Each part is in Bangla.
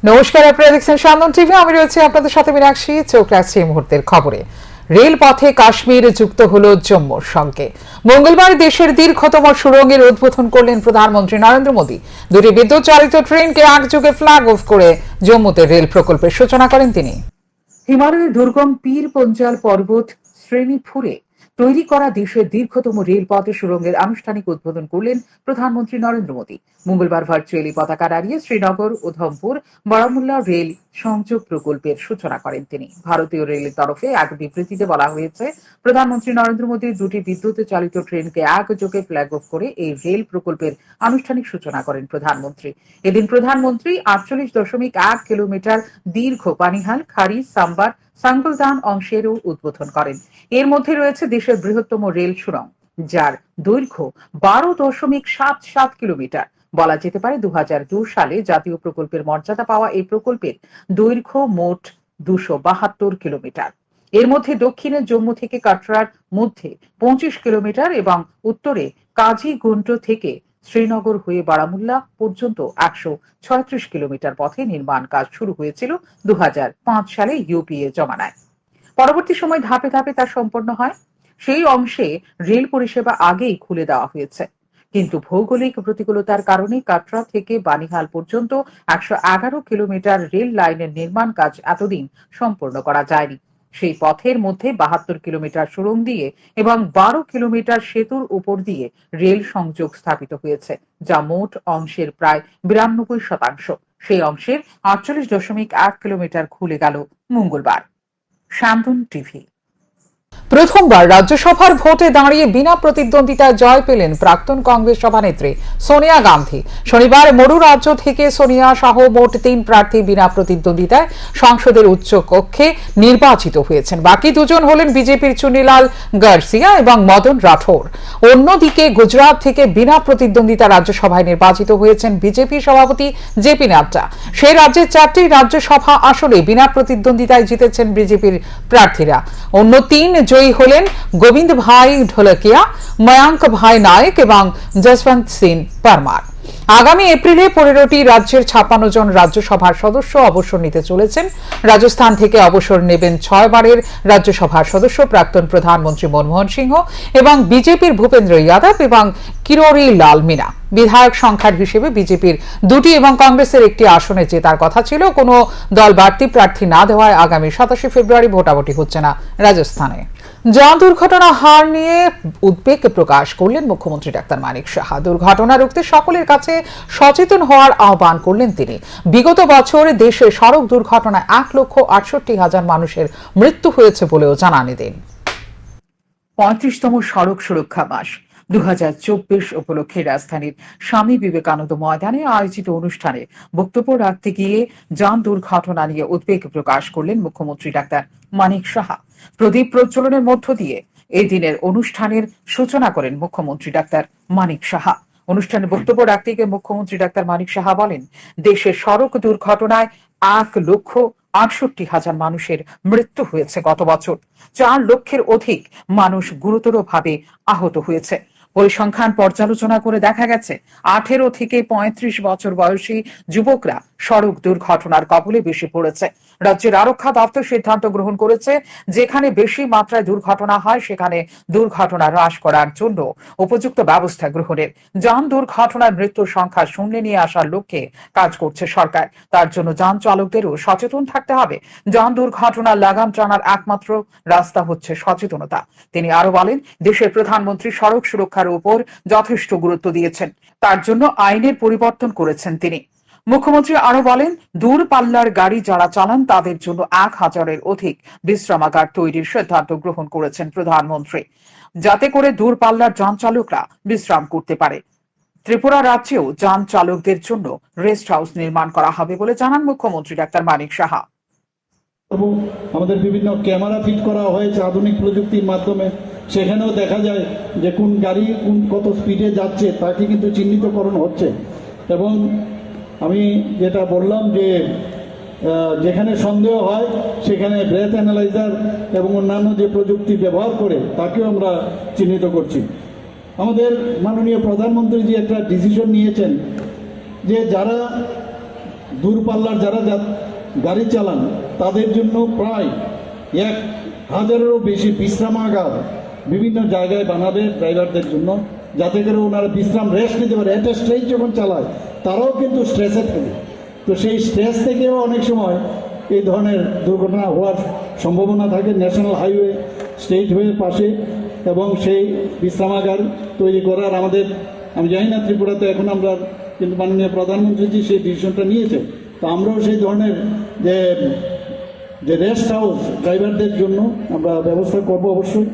নমস্কার, আপনারা দেখছেন সান্দন টিভি। আমি রয়েছি আপনাদের সাথে মীনাক্ষী। চোখ রাখছি এই মুহূর্তের খবরে। রেলপথে কাশ্মীর যুক্ত হল জম্মুর সঙ্গে। মঙ্গলবার দেশের দীর্ঘতম সুড়ঙ্গের উদ্বোধন করলেন প্রধানমন্ত্রী নরেন্দ্র মোদী। দুটি বিদ্যুৎ চালিত ট্রেনকে একযোগে ফ্ল্যাগ অফ করে জম্মুতে রেল প্রকল্পের সূচনা করেন তিনি। হিমালয়ের দুর্গম পীর পঞ্জাল পর্বত শ্রেণী ফুঁড়ে তৈরি করা দেশের দীর্ঘতম রেলপথ সুড়ঙ্গের আনুষ্ঠানিক উদ্বোধন করলেন প্রধানমন্ত্রী নরেন্দ্র মোদী। মঙ্গলবার ভার্চুয়ালি পতাকা নাড়িয়ে শ্রীনগর উধমপুর বারামুল্লা রেল সংযোগ প্রকল্পের সূচনা করেন তিনি। ভারতীয় রেলের তরফে এক বিবৃতিতে বলা হয়েছে, প্রধানমন্ত্রী নরেন্দ্র মোদীর দুটি বিদ্যুৎ চালিত ট্রেনকে একযোগে ফ্ল্যাগ অফ করে এই রেল প্রকল্পের আনুষ্ঠানিক সূচনা করেন প্রধানমন্ত্রী। এদিন প্রধানমন্ত্রী 48.1 কিলোমিটার দীর্ঘ পানিহাল খাড়ি সাম্বার সাঙ্গলদান অংশেরও উদ্বোধন করেন। এর মধ্যে রয়েছে দেশের বৃহত্তম রেল সুড়ঙ্গ, যার দৈর্ঘ্য 12.77 কিলোমিটার। বলা যেতে পারে 2002 সালে জাতীয় প্রকল্পের মর্যাদা পাওয়া এই প্রকল্পের দৈর্ঘ্য মোট 272 কিলোমিটার। এর মধ্যে দক্ষিণে জম্মু থেকে কাটরার মধ্যে 25 কিলোমিটার এবং উত্তরে কাজিগুন্ড থেকে শ্রীনগর হয়ে বারামুল্লা পর্যন্ত 136 কিলোমিটার পথে নির্মাণ কাজ শুরু হয়েছিল 2005 সালে ইউপিএ জমানায়। পরবর্তী সময় ধাপে ধাপে তা সম্পন্ন হয়। সেই অংশে রেল পরিষেবা আগেই খুলে দেওয়া হয়েছে, কিন্তু ভৌগোলিক প্রতিকূলতার কারণে কাটরা থেকে বানিহাল পর্যন্ত 111 কিলোমিটার রেল লাইনের নির্মাণ কাজ এতদিন সম্পন্ন করা যায়নি। সেই পথের মধ্যে 72 কিলোমিটার সুড়ঙ্গ দিয়ে এবং 12 কিলোমিটার সেতুর উপর দিয়ে রেল সংযোগ স্থাপিত হয়েছে, যা মোট অংশের প্রায় 92%। সেই অংশের 48.1 কিলোমিটার খুলে গেল মঙ্গলবার। সান্দন টিভি। প্রথমবার রাজ্যসভার ভোটে দাঁড়িয়ে বিনা প্রতিদ্বন্দ্বিতায় জয় পেলেন প্রাক্তন কংগ্রেস সভানেত্রী সোনিয়া গান্ধী। শনিবার মরু রাজ্য থেকে সোনিয়া সহ মোট 3 প্রার্থী বিনা প্রতিদ্বন্দ্বিতায় সংসদের উচ্চ কক্ষে নির্বাচিত হয়েছেন। বাকি দুজন হলেন বিজেপির চুনিলাল গার্সিয়া এবং মদন রাঠোর। অন্যদিকে গুজরাট থেকে বিনা প্রতিদ্বন্দ্বিতা রাজ্যসভায় নির্বাচিত হয়েছেন বিজেপি সভাপতি জেপি নাড্ডা। সেই রাজ্যের 4টি রাজ্যসভা আসনে বিনা প্রতিদ্বন্দ্বিতায় জিতেছেন বিজেপির প্রার্থীরা। অন্য 3 জয়ী হলেন গোবিন্দ ভাই ঢোলকিয়া, ময়াঙ্ক ভাই নায়ক এবং যশবন্ত সিং পরমার। আগামী এপ্রিলে 15টি রাজ্যের 56 জন রাজ্যসভার সদস্য অবসর নিতে চলেছেন। রাজস্থান থেকে অবসর নেবেন 6 বারের রাজ্যসভার সদস্য প্রাক্তন প্রধানমন্ত্রী মনমোহন সিংহ এবং বিজেপির ভূপেন্দ্র যাদব এবং কিরোরি লাল মিনা। বিধায়ক সংখ্যার হিসেবে বিজেপির 2টি এবং কংগ্রেসের 1টি আসনে জেতার কথা ছিল। কোনো দল বাড়তি প্রার্থী না দেওয়ায় আগামী 27 ফেব্রুয়ারি ভোটাভুটি হচ্ছে না রাজস্থানে। যান দুর্ঘটনা হার নিয়ে উদ্বেগ প্রকাশ করলেন মুখ্যমন্ত্রী ডাক্তার মানিক সাহা। দুর্ঘটনা রুখতে সকলের কাছে সচেতন হওয়ার আহ্বান করলেন তিনি। বিগত বছর দেশে সড়ক দুর্ঘটনায় 1,68,000 মানুষের মৃত্যু হয়েছে বলেও জানান তিনি। 35তম সড়ক সুরক্ষা মাস 2024 উপলক্ষে রাজধানীর স্বামী বিবেকানন্দ ময়দানে আয়োজিত অনুষ্ঠানে বক্তব্য রাখতে গিয়ে যান দুর্ঘটনা নিয়ে উদ্বেগ প্রকাশ করলেন মুখ্যমন্ত্রী ডাক্তার মানিক সাহা। প্রদীপ প্রজ্বলনের মধ্য দিয়ে এই দিনের অনুষ্ঠানের সূচনা করেন মুখ্যমন্ত্রী ডাক্তার মানিক সাহা। অনুষ্ঠানে বক্তব্য রাখতে গিয়ে মুখ্যমন্ত্রী ডাক্তার মানিক সাহা বলেন, দেশের সড়ক দুর্ঘটনায় 1,68,000 মানুষের মৃত্যু হয়েছে গত বছর। 4 লক্ষের অধিক মানুষ গুরুতরভাবে আহত হয়েছে। পরিসংখ্যান পর্যালোচনা করে দেখা গেছে 18 থেকে 35 বছর বয়সী যুবকরা সড়ক দুর্ঘটনার কবলে বেশি পড়েছে। রাজ্যের আরক্ষা দপ্তর সিদ্ধান্ত গ্রহণ করেছে, যেখানে বেশি মাত্রায় দুর্ঘটনা হয় সেখানে দুর্ঘটনা হ্রাস করার জন্য উপযুক্ত ব্যবস্থা গ্রহণের। যান দুর্ঘটনার মৃত্যুর সংখ্যা শূন্যে নিয়ে আসার লক্ষ্যে কাজ করছে সরকার। তার জন্য যান চালকদেরও সচেতন থাকতে হবে। যান দুর্ঘটনার লাগাম টানার একমাত্র রাস্তা হচ্ছে সচেতনতা। তিনি আরো বলেন, দেশের প্রধানমন্ত্রী সড়ক সুরক্ষার উপর যথেষ্ট গুরুত্ব দিয়েছেন, তার জন্য আইনের পরিবর্তন করেছেন তিনি। মুখ্যমন্ত্রী আরো বলেন, দূরপাল্লার গাড়ি যারা চালান তাদের জন্য 1000-এর অধিক বিশ্রামাগার তৈরির সিদ্ধান্ত গ্রহণ করেছেন প্রধানমন্ত্রী, যাতে করে দূরপাল্লার যান চালকরা বিশ্রাম করতে পারে। ত্রিপুরা রাজ্যেও যান চালকদের জন্য রেস্ট হাউস নির্মাণ করা হবে বলে জানান মুখ্যমন্ত্রী ডাক্তার মানিক সাহা। আমাদের বিভিন্ন ক্যামেরা ফিট করা হয়েছে আধুনিক প্রযুক্তির মাধ্যমে। সেখানেও দেখা যায় যে কোন গাড়ি কত স্পিডে যাচ্ছে তাকে কিন্তু চিহ্নিতকরণ হচ্ছে। এবং আমি যেটা বললাম যে যেখানে সন্দেহ হয় সেখানে ব্রেথ অ্যানালাইজার এবং অন্যান্য যে প্রযুক্তি ব্যবহার করে তাকেও আমরা চিহ্নিত করছি। আমাদের মাননীয় প্রধানমন্ত্রী যে একটা ডিসিশন নিয়েছেন যে যারা দূরপাল্লার যারা গাড়ি চালান তাদের জন্য প্রায় 1000-এরও বেশি বিশ্রামাগার বিভিন্ন জায়গায় বানাবে ড্রাইভারদের জন্য, যাতে করে ওনারা বিশ্রাম রেস্ট নিতে পারে। একটা স্ট্রেস যখন চালায় তারাও কিন্তু স্ট্রেসে থাকে, তো সেই স্ট্রেস থেকেও অনেক সময় এই ধরনের দুর্ঘটনা হওয়ার সম্ভাবনা থাকে। ন্যাশনাল হাইওয়ে, স্টেট ওয়ের পাশে, এবং সেই বিশ্রামাগার তৈরি করার আমাদের, আমি জানি না ত্রিপুরাতে এখন আমরা, কিন্তু মাননীয় প্রধানমন্ত্রীজি সেই ডিসিশনটা নিয়েছে, তো আমরাও সেই ধরনের যে রেস্ট হাউস ড্রাইভারদের জন্য আমরা ব্যবস্থা করবো অবশ্যই।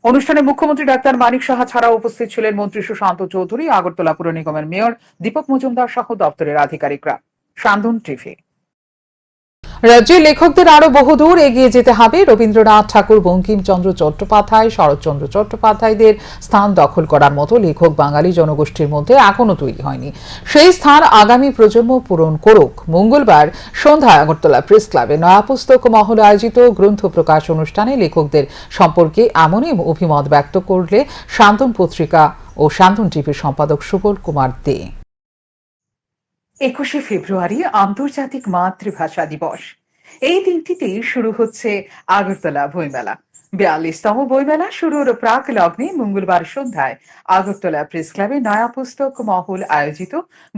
অনুষ্ঠানে মুখ্যমন্ত্রী ডাক্তার মানিক সাহা ছাড়াও উপস্থিত ছিলেন মন্ত্রী সুশান্ত চৌধুরী, আগরতলা পুর নিগমের মেয়র দীপক মজুমদার সহ দপ্তরের আধিকারিকরা। সান্ধন টিভি। রাজ্যের লেখকদের আরো বহুদূর এগিয়ে যেতে হবে। রবীন্দ্রনাথ ঠাকুর, বঙ্কিমচন্দ্র চট্টোপাধ্যায়, শরৎচন্দ্র চট্টোপাধ্যায়দের স্থান দখল করার মতো লেখক বাঙালি জনগোষ্ঠীর মধ্যে এখনো তৈরি হয়নি। সেই স্থান আগামী প্রজন্ম পূরণ করুক। মঙ্গলবার সন্ধ্যায় আগরতলা প্রেস ক্লাবে নয়া পুস্তক মহলে আয়োজিত গ্রন্থ প্রকাশ অনুষ্ঠানে লেখকদের সম্পর্কে এমনই অভিমত ব্যক্ত করলে সান্ধন পত্রিকা ও সান্ধন টিভির সম্পাদক সুবল কুমার দে। 21শে ফেব্রুয়ারি আন্তর্জাতিক মাতৃভাষা দিবস। এই দিনটিতেই শুরু হচ্ছে আগরতলা বইমেলা। 42তম বইমেলা শুরুর প্রাক লগ্নে মঙ্গলবার সন্ধ্যায় আগরতলা প্রেস ক্লাবে নয়া পুস্তক মহল আয়োজিত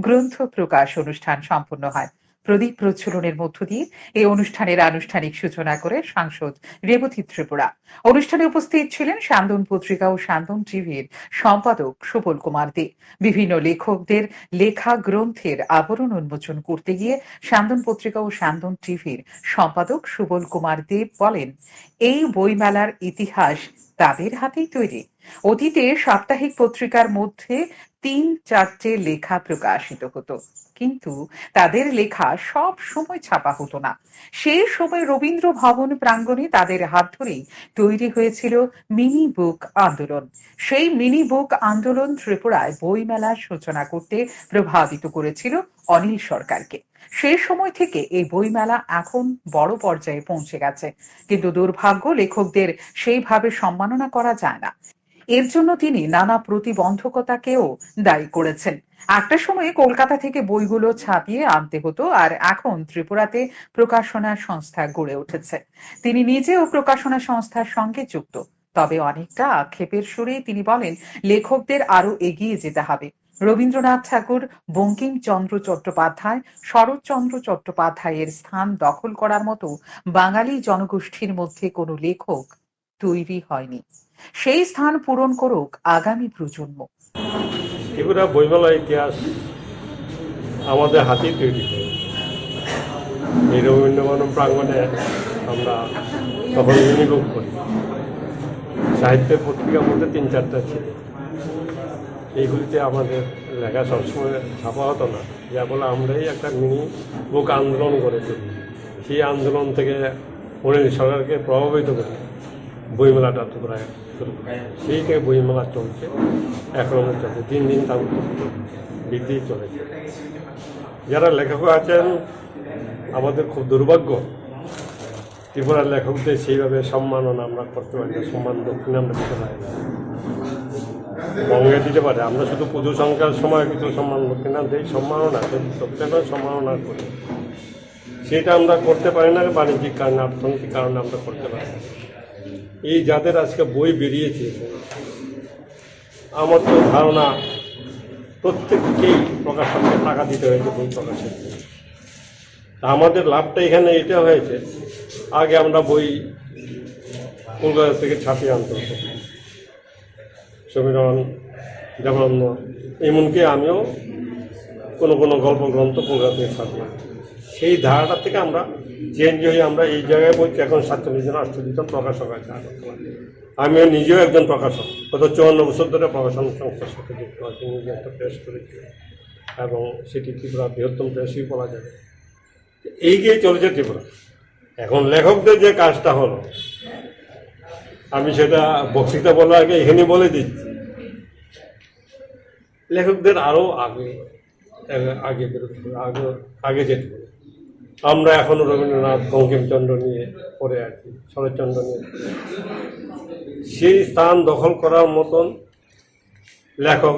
গ্রন্থ প্রকাশ অনুষ্ঠান সম্পন্ন হয়। প্রদীপ প্রজ্বলনের মধ্য দিয়ে এই অনুষ্ঠানের আনুষ্ঠানিক সূচনা করে সাংসদ রেবতী ত্রিপুরা। অনুষ্ঠানে উপস্থিত ছিলেন সান্ধন পত্রিকা ও সান্ধন টিভির সম্পাদক সুবল কুমার দে। বিভিন্ন লেখকদের লেখা গ্রন্থের আবরণ উন্মোচন করতে গিয়ে সান্ধন পত্রিকা ও সান্ধন টিভির সম্পাদক সুবল কুমার দেব বলেন, এই বইমেলার ইতিহাস তাদের হাতেই তৈরি। অতীতে সাপ্তাহিক পত্রিকার মধ্যে 3-4টে লেখা প্রকাশিত হতো, কিন্তু তাদের লেখা সব সময় ছাপা হতো না। সেই সময় রবীন্দ্র ভবন প্রাঙ্গণে তাদের হাত ধরেই তৈরি হয়েছিল মিনি বুক আন্দোলন। সেই মিনি বুক আন্দোলন ত্রিপুরায় বইমেলার সূচনা করতে প্রভাবিত করেছিল অনিল সরকারকে। সেই সময় থেকে এই বইমেলা এখন বড় পর্যায়ে পৌঁছে গেছে, কিন্তু দুর্ভাগ্য লেখকদের সেইভাবে সম্মাননা করা যায় না। এর জন্য তিনি নানা প্রতিবন্ধকতাকেও দায়ী করেছেন। একটা সময়ে কলকাতা থেকে বইগুলো ছাপিয়ে আনতে হতো, আর এখন ত্রিপুরাতে প্রকাশনা সংস্থা গড়ে উঠেছে। তিনি নিজেও প্রকাশনা সংস্থার সঙ্গে যুক্ত। তবে অনেকটা আক্ষেপের সুরে তিনি বলেন, লেখকদের আরো এগিয়ে যেতে হবে। রবীন্দ্রনাথ ঠাকুর, বঙ্কিমচন্দ্র চট্টোপাধ্যায়, শরৎচন্দ্র চট্টোপাধ্যায়ের স্থান দখল করার মতো বাঙালি জনগোষ্ঠীর মধ্যে কোনো লেখক তৈরি হয়নি। সেই স্থান পূরণ করুক আগামী প্রজন্ম। ত্রিপুরা বইমেলা ইতিহাস আমাদের হাতেই তৈরি হয়। এই রবীন্দ্রভবন প্রাঙ্গণে আমরা তখন মিনিবুক করি। সাহিত্যের পত্রিকার মধ্যে 3-4টা ছিল। এইগুলিতে আমাদের লেখা সবসময় ছাপা হতো না, যা বলে আমরাই একটা মিনি বুক আন্দোলন করে তুলি। সেই আন্দোলন থেকে অনিল সরকারকে প্রভাবিত করে বইমেলাটা ত্রিপুরায় শুরু করে। সেই থেকে বইমেলা চলছে, এখনো চলছে, দিন দিন তার বৃদ্ধি চলেছে। যারা লেখক আছেন, আমাদের খুব দুর্ভাগ্য, ত্রিপুরার লেখকদের সেইভাবে সম্মাননা আমরা করতে পারি না, সম্মান দক্ষিণে আমরা দিতে পারি না। বঙ্গে দিতে পারে, আমরা শুধু পুজো সংখ্যার সময় কিছু সম্মান দক্ষিণা দিই, সম্মাননা দক্ষিণা সম্মাননা করি, সেটা আমরা করতে পারি না। বাণিজ্যিক কারণে, অর্থনৈতিক কারণে আমরা করতে পারি না। এই যাদের আজকে বই বেরিয়েছে, আমার তো ধারণা প্রত্যেককেই প্রকাশককে টাকা দিতে হয়েছে বই প্রকাশের জন্য। আমাদের লাভটা এখানে এটা হয়েছে, আগে আমরা বই কলকাতা থেকে ছাপিয়ে আনতে হতো, সমীরণ, দেবানন্দ, এমনকি আমিও কোনো কোনো গল্প গ্রন্থ কলকাতা থেকে ছাপিয়ে। সেই ধারাটা থেকে আমরা চেঞ্জ হয়ে আমরা এই জায়গায় বলছি, এখন 47 জন 48 জন প্রকাশক আছে। আমিও নিজেও একজন প্রকাশক, গত 54 বছর ধরে প্রকাশন সংস্থার সাথে যুক্ত আছি। নিজে একটা প্রেস করেছি, এবং সেটি ত্রিপুরা বৃহত্তম প্রেসই বলা যাবে। এইগিয়ে চলেছে ত্রিপুরা। এখন লেখকদের যে কাজটা হলো, আমি সেটা বক্তৃতা বলার আগে এখানে বলে দিচ্ছি, লেখকদের আরও আগে বেরোতে আগে যেতে হবে। আমরা এখনো রবীন্দ্রনাথ, বঙ্কিমচন্দ্র নিয়ে পড়ে আছি, শরৎচন্দ্র নিয়ে। সেই স্থান দখল করার মতন লেখক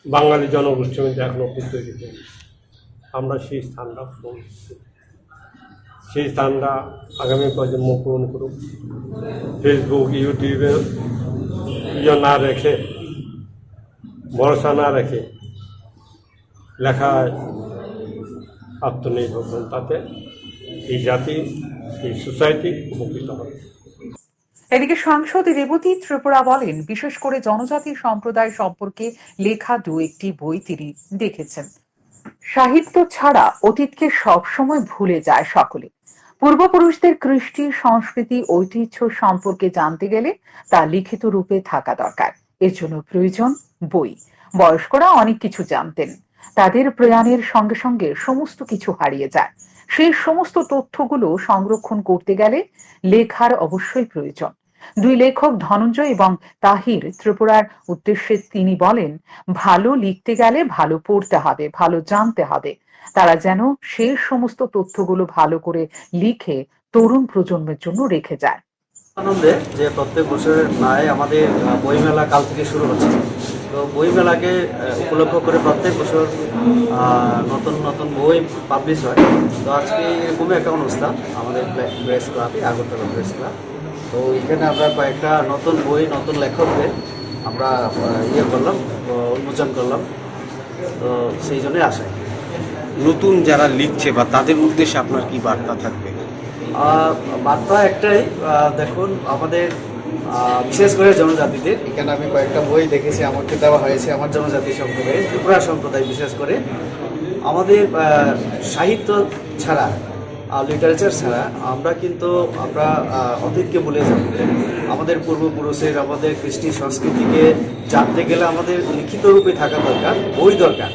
বাঙালি জনগোষ্ঠীর মধ্যে এখনো তৈরি হয়নি। আমরা সেই স্থানটা পৌঁছেছি। সেই স্থানটা আগামী প্রজন্ম পূরণ করুক। ফেসবুক, ইউটিউবে না রেখে, ভরসা না রেখে লেখায় আত্মনির্ভর হন, তাতে এই জাতি, এই সোসাইটি উপকৃত হবে। এদিকে সাংসদ রেবতী ত্রিপুরা বলেন, বিশেষ করে জনজাতি সম্প্রদায় সম্পর্কে লেখা দু একটি বই তিনি দেখেছেন। সাহিত্য ছাড়া অতীতকে সবসময় ভুলে যায় সকলে। পূর্বপুরুষদের কৃষ্টি, সংস্কৃতি, ঐতিহ্য সম্পর্কে জানতে গেলে তা লিখিত রূপে থাকা দরকার। এর জন্য প্রয়োজন বই। বয়স্করা অনেক কিছু জানতেন, তাদের প্রয়াণের সঙ্গে সঙ্গে সমস্ত কিছু হারিয়ে যায়। সেই সমস্ত তথ্যগুলো সংরক্ষণ করতে গেলে লেখার অবশ্যই প্রয়োজন। দুই লেখক ধনঞ্জয় এবং তাহির ত্রিপুরার উদ্দেশ্যে তিনি বলেন, ভালো লিখতে গেলে ভালো পড়তে হবে, ভালো জানতে হবে। তারা যেন সেই সমস্ত তথ্যগুলো ভালো করে লিখে তরুণ প্রজন্মের জন্য রেখে যায়। আনন্দে যে প্রত্যেক বছরের ন্যায় আমাদের বইমেলা কাল থেকে শুরু হচ্ছে। তো বইমেলাকে উপলক্ষ করে প্রত্যেক বছর নতুন নতুন বই পাবলিশ হয়। তো আজকে এরকমই একটা অনুষ্ঠান আমাদের প্রেস ক্লাবে, আগরতলা প্রেস ক্লাব। তো এখানে আমরা কয়েকটা নতুন বই, নতুন লেখকদের আমরা করলাম, উন্মোচন করলাম। তো সেই জন্যই আসা। নতুন যারা লিখছে বা তাদের উদ্দেশ্যে আপনার কি বার্তা থাকবে? বার্তা একটাই, দেখুন আমাদের বিশেষ করে জনজাতিদের এখানে আমি কয়েকটা বই দেখেছি, আমাকে দেওয়া হয়েছে আমার জনজাতি সম্প্রদায়, ত্রিপুরা সম্প্রদায় বিশেষ করে। আমাদের সাহিত্য ছাড়া, লিটারেচার ছাড়া আমরা অতীতকে ভুলে যাব। আমাদের পূর্বপুরুষের, আমাদের কৃষ্টি সংস্কৃতিকে জানতে গেলে আমাদের লিখিত রূপে থাকা দরকার, বই দরকার।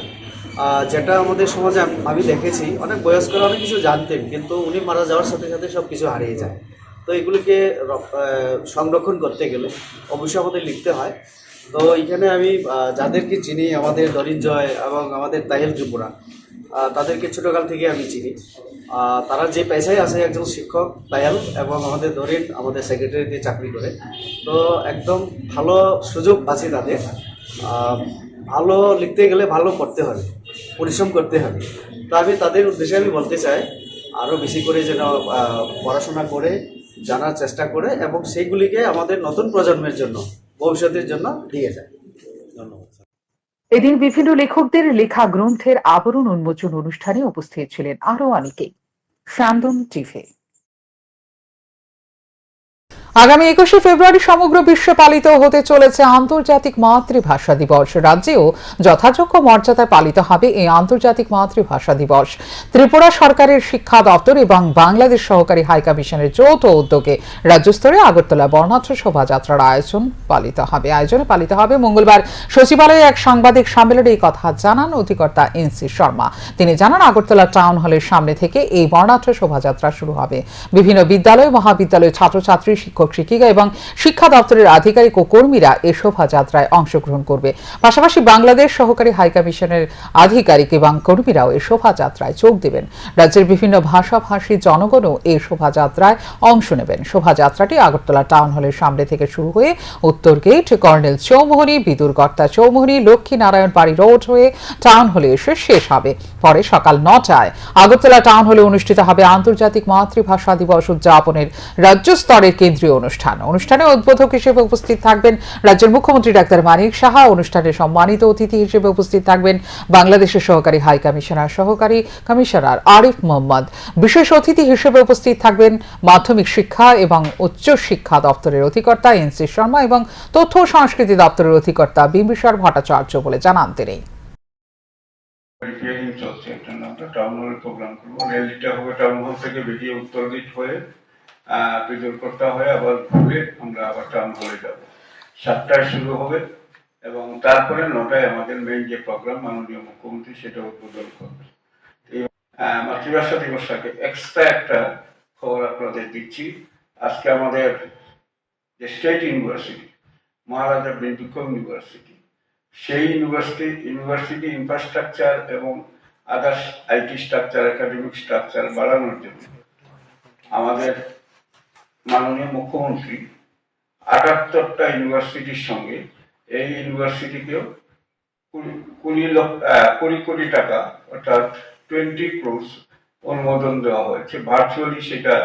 যেটা আমাদের সমাজে আমি দেখেছি, অনেক বয়স্করা অনেক কিছু জানতেন, কিন্তু উনি মারা যাওয়ার সাথে সাথে সব কিছু হারিয়ে যায়। তো এগুলিকে সংরক্ষণ করতে গেলে অবশ্যই আমাদের লিখতে হয়। তো এখানে আমি যাদেরকে চিনি, আমাদের ধনঞ্জয় এবং আমাদের তাহির ত্রিপুরা, তাদেরকে ছোটোকাল থেকে আমি চিনি। তারা যে পেশায় আছে, একজন শিক্ষক তায়াল এবং আমাদের ধরিন আমাদের সেক্রেটারিতে চাকরি করে। তো একদম ভালো সুযোগ আছে তাদের। ভালো লিখতে গেলে ভালো পড়তে হবে, পরিশ্রম করতে হবে। তো আমি তাদের উদ্দেশ্যে আমি বলতে চাই, আরও বেশি করে যেন পড়াশোনা করে জানার চেষ্টা করে এবং সেইগুলিকে আমাদের নতুন প্রজন্মের জন্য, ভবিষ্যতের জন্য দিয়ে যায়। ধন্যবাদ। এদিন বিভিন্ন লেখকদের লেখা গ্রন্থের আবরণ উন্মোচন অনুষ্ঠানে উপস্থিত ছিলেন আরো অনেকেই। সান্দন টিভি। আগামী 21শে ফেব্রুয়ারি সমগ্র বিশ্বে পালিত হতে চলেছে আন্তর্জাতিক মাতৃভাষা দিবস। রাজ্যেও যথাযোগ্য মর্যাদায় পালিত হবে এই আন্তর্জাতিক মাতৃভাষা দিবস। ত্রিপুরা সরকারের শিক্ষা দপ্তর এবং বাংলাদেশ সহকারী হাইকমিশনের যৌথ উদ্যোগে রাজ্যস্তরে আগরতলা বর্ণাঢ্য শোভাযাত্রার আয়োজনে পালিত হবে। মঙ্গলবার সচিবালয়ে এক সাংবাদিক সম্মেলনে এই কথা জানান অধিকর্তা এনসি শর্মা। তিনি জানান, আগরতলা টাউন হলের সামনে থেকে এই বর্ণাঢ্য শোভাযাত্রা শুরু হবে। বিভিন্ন বিদ্যালয়, মহাবিদ্যালয়, ছাত্রছাত্রী, শিক্ষিকা এবং শিক্ষা দপ্তরের আধিকারিক ও কর্মীরা এই শোভাযাত্রায় অংশগ্রহণ করবে। পাশাপাশি বাংলাদেশ সহকারী হাইকমিশনের আধিকারিক এবং কর্মীরাও এই শোভাযাত্রায় যোগ দেবেন। রাজ্যের বিভিন্ন ভাষাভাষী জনগণও এই শোভাযাত্রায় অংশ নেবেন। শোভাযাত্রাটি আগরতলা টাউন হলের সামনে থেকে শুরু হয়ে উত্তর গেট, কর্নেল চৌমুহনী, বিদুরগর্তা চৌমুহনী, লক্ষ্মীনারায়ণ বাড়ি রোড হয়ে টাউন হলে এসে শেষ হবে। পরে সকাল 9টায় আগরতলা টাউন হলে অনুষ্ঠিত হবে আন্তর্জাতিক মাতৃভাষা দিবস উদযাপনের রাজ্য স্তরের কেন্দ্রীয় অনুষ্ঠানে উদ্বোধক হিসেবে উপস্থিত থাকবেন রাজ্যের মুখ্যমন্ত্রী ডাক্তার মানিক সাহা। অনুষ্ঠানে সম্মানিত অতিথি হিসেবে উপস্থিত থাকবেন বাংলাদেশের সহকারী হাই কমিশনার আরিফ মোহাম্মদ। বিশেষ অতিথি হিসেবে উপস্থিত থাকবেন মাধ্যমিক শিক্ষা এবং উচ্চ শিক্ষা দপ্তরের অধিকর্তা এনসি শর্মা এবং তথ্য ও সংস্কৃতি দপ্তরের অধিকর্তা বিম্বিসার ভট্টাচার্য বলে জানান তিনি। চলছে, আমরা টাউন হলে প্রোগ্রাম করবো। র্যালিটা হবে টাউন হল থেকে বেরিয়ে উত্তর গেট হয়ে বিদুরকর্তা হয়ে আবার ঘুরে আমরা আবার টাউন হলে যাবো। 7টায় শুরু হবে এবং তারপরে 9টায় আমাদের মেইন যে প্রোগ্রাম মাননীয় মুখ্যমন্ত্রী সেটা উদ্বোধন করবে। মাতৃভাষা দিবসটাকে এক্সট্রা একটা খবর আপনাদের দিচ্ছি। আজকে আমাদের যে স্টেট ইউনিভার্সিটি, মহারাজা বিন্দুকর ইউনিভার্সিটি, সেই ইউনিভার্সিটি ইনফ্রাস্ট্রাকচার এবং others IT structure, academic structure বাড়ানোর জন্য আমাদের মাননীয় মুখ্যমন্ত্রী 78টা ইউনিভার্সিটির সঙ্গে এই ইউনিভার্সিটিকেও 20 কোটি টাকা অর্থাৎ 20 crores অনুমোদন দেওয়া হয়েছে। ভার্চুয়ালি সেটা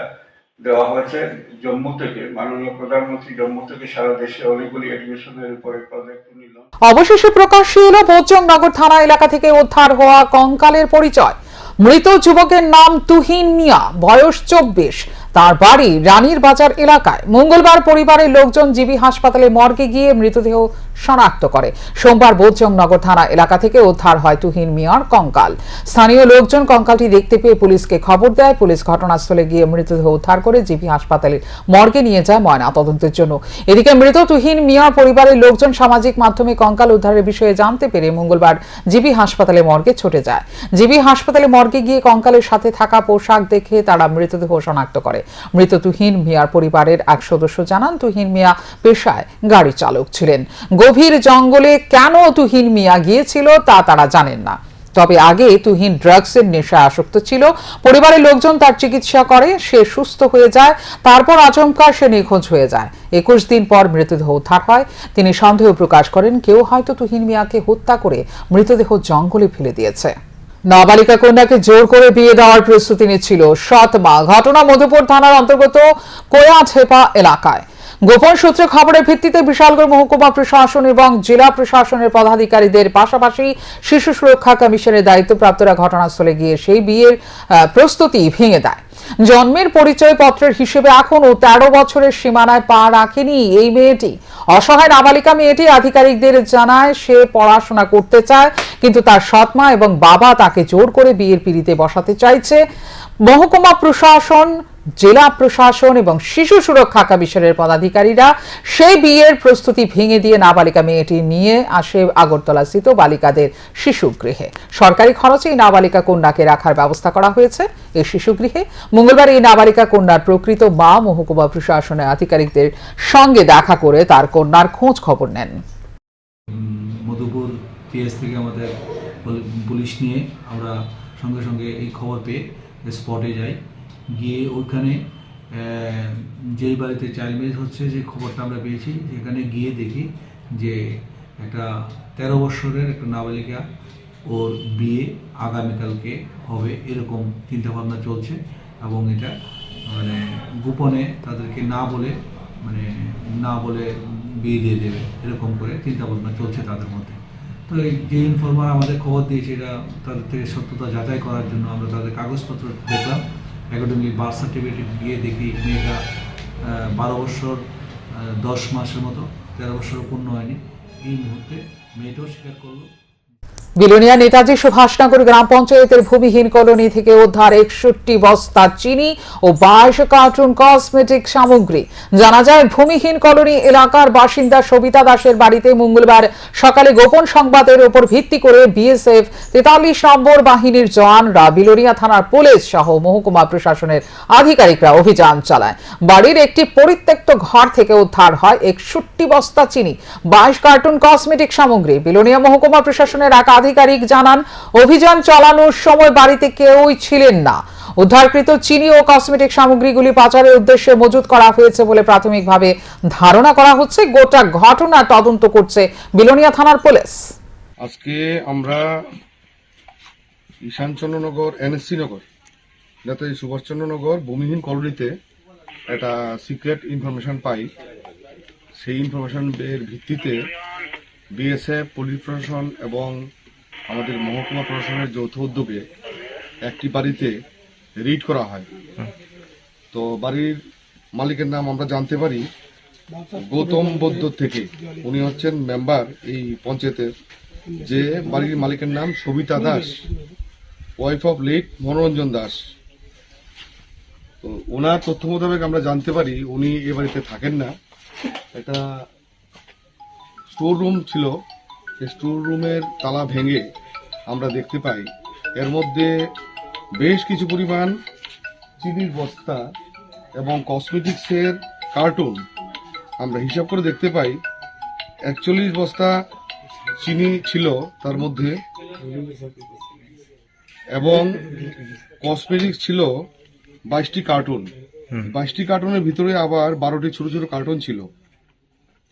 দেওয়া হয়েছে জম্মু থেকে, মাননীয় প্রধানমন্ত্রী জম্মু থেকে সারা দেশে অলিগলি এডুকেশনের উপরে প্রজেক্ট নিল। অবশেষে প্রকাশ্যে এলো বোচংনগর থানা এলাকা থেকে উদ্ধার হওয়া কঙ্কালের পরিচয়। মৃত যুবকের নাম তুহিন মিয়া, বয়স 24। তার বাড়ি রানীর বাজার এলাকায়। মঙ্গলবার পরিবারের লোকজন জিবি হাসপাতালে মর্গে গিয়ে মৃতদেহ শনাক্ত করে। সোমবার বোচংনগর থানা এলাকা থেকে উদ্ধার হয় তুহিন মিয়ার কঙ্কাল। স্থানীয় লোকজন কঙ্কালটি দেখতে পেয়ে পুলিশকে খবর দেয়। পুলিশ ঘটনাস্থলে গিয়ে মৃতদেহ উদ্ধার করে জিবি হাসপাতালের মর্গে নিয়ে যায় ময়না তদন্তের জন্য। এদিকে মৃত তুহিন মিয়ার পরিবারের লোকজন সামাজিক মাধ্যমে কঙ্কাল উদ্ধারের বিষয়ে জানতে পেরে মঙ্গলবার জিবি হাসপাতালে মর্গে ছুটে যায়। জিবি হাসপাতালে মর্গে গিয়ে কঙ্কালের সাথে থাকা পোশাক দেখে তারা মৃতদেহ শনাক্ত করে। মৃত তুহিন মিয়ার পরিবারের এক সদস্য জানান, তুহিন মিয়া পেশায় গাড়ি চালক ছিলেন। গভীর জঙ্গলে কেন তুহিন মিয়া গিয়েছিল তা তারা জানেন না। তবে আগে তুহিন ড্রাগসের নেশায় আসক্ত ছিল। পরিবারের লোকজন তার চিকিৎসা করে, সে সুস্থ হয়ে যায়। তারপর আচমকা সে নিখোঁজ হয়ে যায়। 21 দিন পর মৃতদেহ উদ্ধার হয়। তিনি সন্দেহ প্রকাশ করেন, কেউ হয়তো তুহিন মিয়াকে হত্যা করে মৃতদেহ জঙ্গলে ফেলে দিয়েছে। নাবালিকা কন্যাকে জোর করে বিয়ে দেওয়ার প্রস্তুতি নিচ্ছিল সৎ মা। ঘটনা মধুপুর থানার অন্তর্গত কোয়াছেপা এলাকায়। গোপন সূত্রে খবরের ভিত্তিতে বিশালগড় মহকুমা প্রশাসন এবং জেলা প্রশাসনের পদাধিকারীদের পাশাপাশি শিশু সুরক্ষা কমিশনের দায়িত্বপ্রাপ্তরা ঘটনাস্থলে গিয়ে সেই বিয়ের প্রস্তুতি ভেঙে দেয়। জন্মের পরিচয়পত্রের হিসেবে এখনো 13 বছরের সীমানায় পা রাখেনি এই মেয়েটি। অসহায় নাবালিকা মেয়েটি আধিকারিকদের জানায় সে পড়াশোনা করতে চায়, কিন্তু তার সৎমা এবং বাবা তাকে জোর করে বিয়ের পিঁড়িতে বসাতে চাইছে। মহকুমা প্রশাসন, জেলা প্রশাসন এবং শিশু সুরক্ষা কমিশনের পদাধিকারীরা সেই বিয়ের প্রস্তুতি ভেঙে দিয়ে নাবালিকা মেয়েটি নিয়ে আসে আগরতলা স্থিত বালিকাদের শিশুগৃহে। সরকারি খরচে এই নাবালিকা কন্যাকে রাখার ব্যবস্থা করা হয়েছে এই শিশুগৃহে। মঙ্গলবার এই নাবালিকা কন্যার প্রকৃত মা মহকুমা প্রশাসনের আধিকারিকদের সঙ্গে দেখা করে তার কন্যার খোঁজ খবর নেন। মধুপুর পিএস থেকে আমাদের পুলিশ নিয়ে আমরা সঙ্গে সঙ্গে এই খবর পেয়ে স্পটে যাই। গিয়ে ওইখানে যেই বাড়িতে চাইল্ড ম্যারেজ হচ্ছে যে খবরটা আমরা পেয়েছি, সেখানে গিয়ে দেখি যে একটা 13 বছরের একটা নাবালিকা, ওর বিয়ে আগামীকালকে হবে এরকম চিন্তাভাবনা চলছে। এবং এটা মানে গোপনে তাদেরকে না বলে বিয়ে দিয়ে দেবে এরকম করে চিন্তাভাবনা চলছে তাদের মধ্যে। তো এই যে ইনফরমার আমাদের খবর দিয়েছে, এটা তাদের থেকে সত্যতা যাচাই করার জন্য আমরা তাদের কাগজপত্র দেখলাম। অ্যাকাডেমি বার্থ সার্টিফিকেট গিয়ে দেখি মেয়েটা 12 বছর 10 মাসের মতো, 13 বছর পূর্ণ হয়নি। এই মুহূর্তে মেয়েটাও স্বীকার করলো। বিলোনিয়া নেতাজি সুভাষনগর গ্রাম পঞ্চায়েতের ভূমিহীন কলোনি থেকে উদ্ধার 61 বস্তা চিনি ও 22 কার্টুন কসমেটিক সামগ্রী। জানা যায়, ভূমিহীন কলোনি এলাকার বাসিন্দা সবিতা দাসের বাড়িতে মঙ্গলবার সকালে গোপন সংবাদের উপর ভিত্তি করে বিএসএফ 43 নম্বর বাহিনীর জওয়ানরা বিলোনিয়া থানার পুলিশ সহ মহকুমা প্রশাসনের আধিকারিকরা অভিযান চালায়। বাড়ির একটি পরিত্যক্ত ঘর থেকে উদ্ধার হয় 61 বস্তা চিনি, 22 কার্টুন কসমেটিক সামগ্রী। বিলোনিয়া মহকুমা প্রশাসনের এক আধিকারিক জানান, অভিযান চালানোর সময় বাড়িতে কেউই ছিলেন না। উদ্ধারকৃত চিনি ও কসমেটিক সামগ্রীগুলি পাচারের উদ্দেশ্যে মজুত করা হয়েছে বলে প্রাথমিকভাবে ধারণা করা হচ্ছে। গোটা ঘটনা তদন্ত করছে বিলোনিয়া থানার পুলিশ। আজকে আমরা ঈশানচন্দ্রনগর এনএসসি নগর নেতাজি সুভাষচন্দ্রনগর ভূমিহীন কলোনিতে একটা সিক্রেট ইনফরমেশন পাই। সেই ইনফরমেশনের ভিত্তিতে বিএসএফ, পুলিশ প্রশাসন এবং আমাদের মহকুমা প্রশাসনের যৌথ উদ্যোগে একটি বাড়িতে রিড করা হয়। তো বাড়ির মালিকের নাম আমরা জানতে পারি গৌতম বৌদ্ধ থেকে। উনি হচ্ছেন মেম্বার এই পঞ্চায়েতের। যে বাড়ির মালিকের নাম Sabita Das, wife of late Manoranjan Das. তো ওনার তথ্য মোতাবেক আমরা জানতে পারি উনি এ বাড়িতে থাকেন না। একটা স্টোর রুম ছিল, স্টোর রুমের তালা ভেঙে আমরা দেখতে পাই এর মধ্যে বেশ কিছু পরিমাণ চিনির বস্তা এবং কসমেটিক্সের কার্টুন আমরা হিসাব করে দেখতে পাই। 41 বস্তা চিনি ছিল তার মধ্যে, এবং কসমেটিক্স ছিল 22টি কার্টুন। 22টি কার্টুনের ভিতরে আবার 12টি ছোট ছোট কার্টুন ছিল।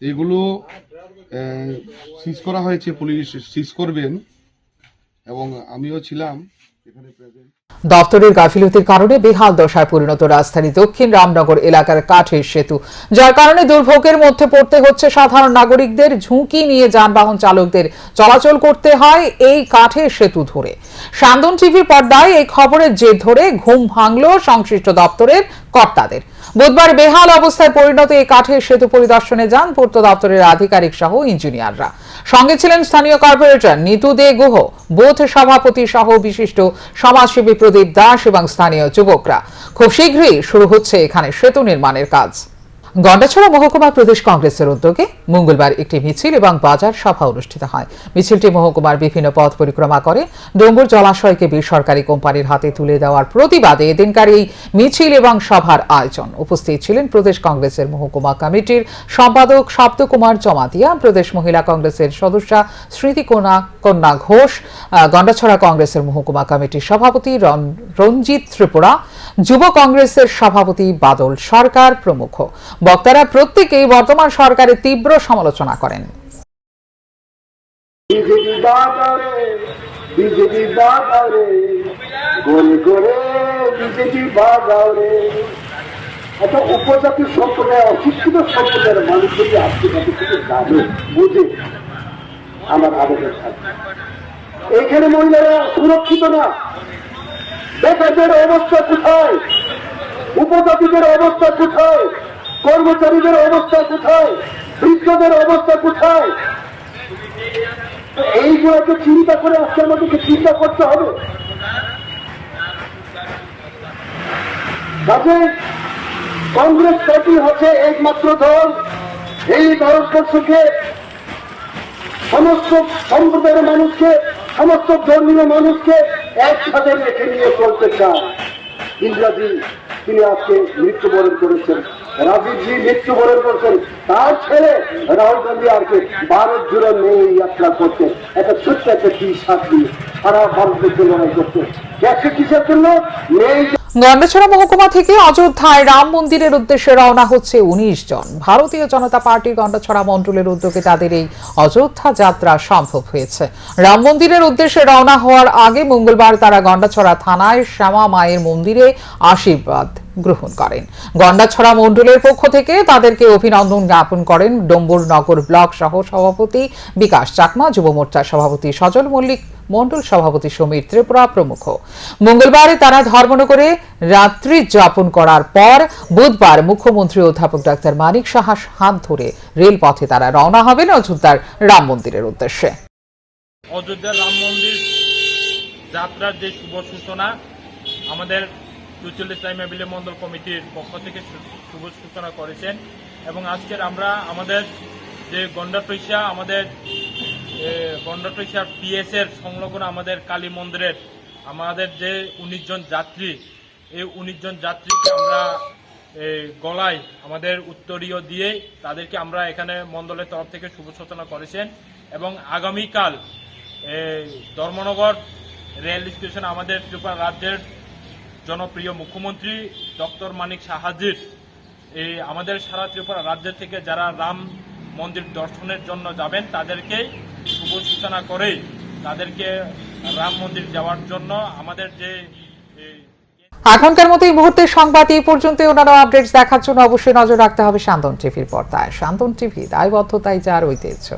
এগুলো সিজ করা হয়েছে, পুলিশ সিজ করবেন এবং আমিও ছিলাম দপ্তরের গাফিলতির কারণে বেহাল দশায় পরিণত রাজধানী দক্ষিণ রামনগর এলাকার কাঠের সেতু, যার কারণে দুর্ভোগের মধ্যে পড়তে হচ্ছে সাধারণ নাগরিকদের। ঝুঁকি নিয়ে যানবাহন চালকদের চলাচল করতে হয় এই কাঠের সেতু ধরে। সান্দন টিভির পর্দায় এই খবরের জের ধরে ঘুম ভাঙল সংশ্লিষ্ট দপ্তরের কর্তাদের। বুধবার বেহাল অবস্থায় পরিণত এই কাঠের সেতু পরিদর্শনে যান পূর্ত দপ্তরের আধিকারিক সহ ইঞ্জিনিয়াররা। সঙ্গে ছিলেন স্থানীয় কর্পোরেটর নিতু দে গুহ, বুথ সভাপতি সহ বিশিষ্ট সমাজসেবী প্রদীপ দাস এবং স্থানীয় যুবকরা। খুব শীঘ্রই শুরু হচ্ছে এখানে সেতু নির্মাণের কাজ। গন্ডাছড়া মহকুমা প্রদেশ কংগ্রেসের উদ্যোগে মঙ্গলবার একটি মিছিল এবং বাজার সভা অনুষ্ঠিত হয়। মিছিলটি মহকুমার বিভিন্ন পথ পরিক্রমা করে ডোঙ্গুর জলাশয়কে বেসরকারি কোম্পানির হাতে তুলে দেওয়ার প্রতিবাদে এদিনকার এই মিছিল এবং সভার আয়োজন। উপস্থিত ছিলেন প্রদেশ কংগ্রেসের মহকুমা কমিটির সম্পাদক শব্দকুমার জমাতিয়া, প্রদেশ মহিলা কংগ্রেসের সদস্যা স্মৃতি কন্যা ঘোষ, গন্ডাছড়া কংগ্রেসের মহকুমা কমিটির সভাপতি রঞ্জিত ত্রিপুরা, যুব কংগ্রেসের সভাপতি বাদল সরকার প্রমুখ। বক্তারা প্রত্যেকেই বর্তমান সরকারের তীব্র সমালোচনা করেন। উপজাতি সম্প্রদায়, অশিক্ষিত সম্প্রদায়ের মানুষগুলি আর্থিকতা থেকে যাবে বুঝে আমার আবেদন থাকবে। এখানে মহিলারা সুরক্ষিত না। বেকারদের অবস্থা কোথায়? উপজাতিদের অবস্থা কোথায়? কর্মচারীদের অবস্থা কোথায়? বৃদ্ধদের অবস্থা কোথায়? এইগুলোকে চিন্তা করে আজকে আমাদেরকে চিন্তা করতে হবে। কাজে কংগ্রেস পার্টি হচ্ছে একমাত্র দল এই ভারতবর্ষকে, সমস্ত সম্প্রদায়ের মানুষকে, সমস্ত ধর্মীয় মানুষকে একসাথে রেখে নিয়ে চলতে চায়। ইন্দিরাজি তিনি আজকে মৃত্যুবরণ করেছেন, রাজীবজি মৃত্যুবরণ করেছেন, তার ছেলে রাহুল গান্ধী আজকে ভারত জুড়ে মেয়ে যাত্রা করছে, একটা ছোট্ট একটা টি শার্ট দিয়ে সারা ভারতবর্ষে লড়াই করছে। দেশে কিসের জন্য? মেয়ে। গন্ডাছড়া মহকুমা থেকে অযোধ্যায় রাম মন্দিরের উদ্দেশ্যে রওনা হচ্ছে 19 জন। ভারতীয় জনতা পার্টি গন্ডাছড়া মণ্ডলের উদ্যোগে তাদের এই অযোধ্যা যাত্রা সম্ভব হয়েছে। রাম মন্দিরের উদ্দেশ্যে রওনা হওয়ার আগে মঙ্গলবার তারা গন্ডাছড়া থানায় শ্যামা মায়ের মন্দিরে আশীর্বাদ গ্রহণ করেন। গন্ডাছড়া মণ্ডলের পক্ষ থেকে তাদেরকে অভিনন্দন জ্ঞাপন করেন ডম্বুর নগর ব্লক সহ সভাপতি বিকাশ চাকমা, যুব মোর্চার সভাপতি সজল মল্লিক, মণ্ডল সভাপতি সমীর ত্রিপুরা প্রমুখ। মঙ্গলবারে তারা ধর্মনগরে রাত্রি যাপন করার পর বুধবার মুখ্যমন্ত্রী অধ্যাপক ডাক্তার মানিক সাহার হাত ধরে রেলপথে তারা রওনা হবেন অযোধ্যার রাম মন্দিরের উদ্দেশ্যে। অযোধ্যার রাম মন্দির যাত্রার যে শুভ সূচনা আমাদের চুচল ইসলামিয়া বিলে মন্ডল কমিটির পক্ষ থেকে শুভ সূচনা করেছেন এবং আজকের আমরা আমাদের যে গন্ডাটৈশা পিএস এর সংলগ্ন আমাদের কালী মন্দিরের আমাদের যে 19 জন যাত্রী, এই 19 জন যাত্রীকে আমরা গলায় আমাদের উত্তরীয় দিয়ে তাদেরকে আমরা এখানে মন্ডলের তরফ থেকে শুভ সূচনা করেছেন এবং আগামীকাল ধর্মনগর রেল স্টেশন আমাদের ত্রিপুরা রাজ্যের জনপ্রিয় মুখ্যমন্ত্রী ডক্টর মানিক সাহাজির এই আমাদের সারা ত্রিপুরা রাজ্য থেকে যারা রাম মন্দির দর্শনের জন্য যাবেন তাদেরকে শুভ সূচনা করে তাদেরকে রাম মন্দির যাওয়ার জন্য আমাদের যে এখনকার মতো এই মুহূর্তের সংবাদ এই পর্যন্ত। অন্যান্য আপডেটস দেখার জন্য অবশ্যই নজর রাখতে হবে সান্দন টিভির পর্দায়। সান্দন টিভি দায়বদ্ধতাই যার ঐতিহ্য।